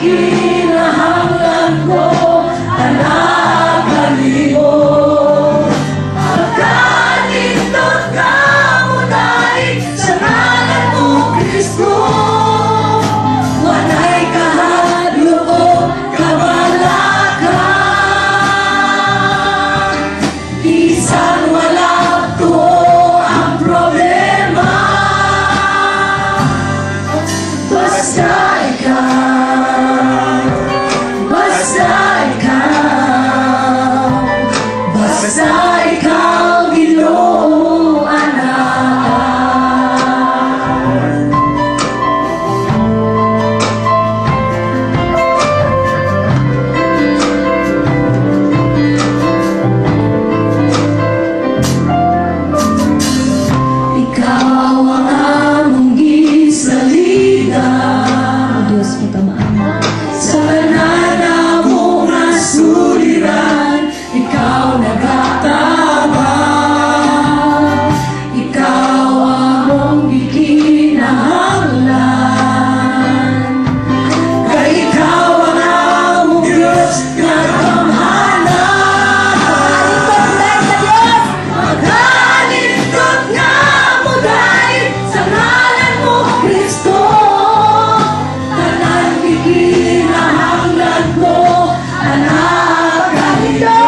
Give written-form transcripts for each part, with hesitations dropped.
kinahanglan ko, anak kalibo. Pagkanindot ka mo dahil sa ngalan mo, Kristo. Walay kahadlo o kabalakan, isang wala to ang problema. Basta ikaw, basta ikaw, basta ikaw, Ginoo, anak. Ikaw ang among gisalida, Diyos pagkamaan sa nana mo nga suliran. Ikaw nagatabang, ikaw among gikinahanglan. Kay ikaw ang among Diyos nga kamhanan. Magalingkod nga mo dahil sa ngalan mo, Kristo. Tanan gikinahanglan ko, anak kalibo.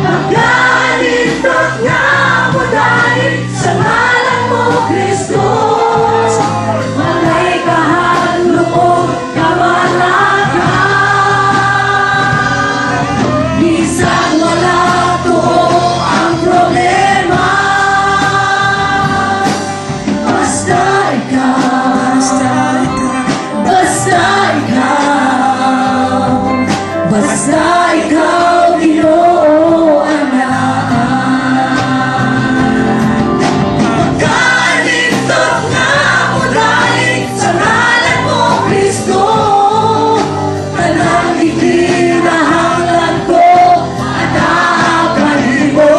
Magalingkod nga mo dahil sa ngalan mo, Kristo. Walay kahadlo o kabalakan, isang wala to ang problema. Basta ikaw, basta ikaw, basta ikaw, Ginoo, anak. Pagkalingkod nga mo dahil sa ngalan mo, Kristo. Tanan gikinahanglan ko, anak kalibo.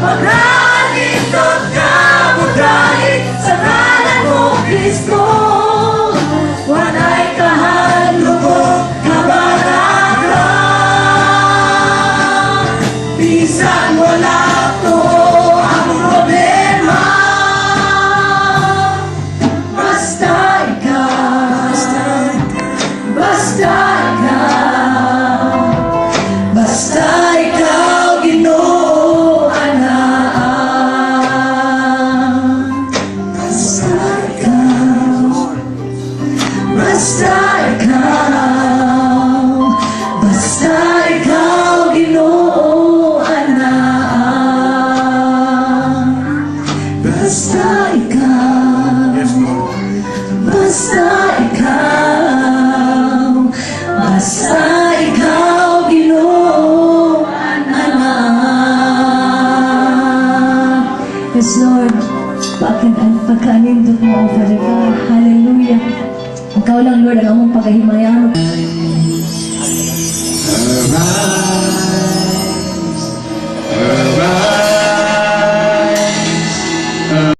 Pagkalingkod nga mo dahil sa ngalan mo, Kristo. Walay kahadlo o kabalakan, bisan wala to ang problema. Basta ikaw, basta ikaw, basta ikaw, Ginoo, anak. Basta ikaw, basta ikaw, basta ikaw, Ginoo, anak. Basta ikaw, basta ikaw, basta ikaw, Ginoo, anak. Yes, Lord, pagkanindot mo, Father God. Hallelujah. Ikaw lang, Lord, ang among pagkahimayan.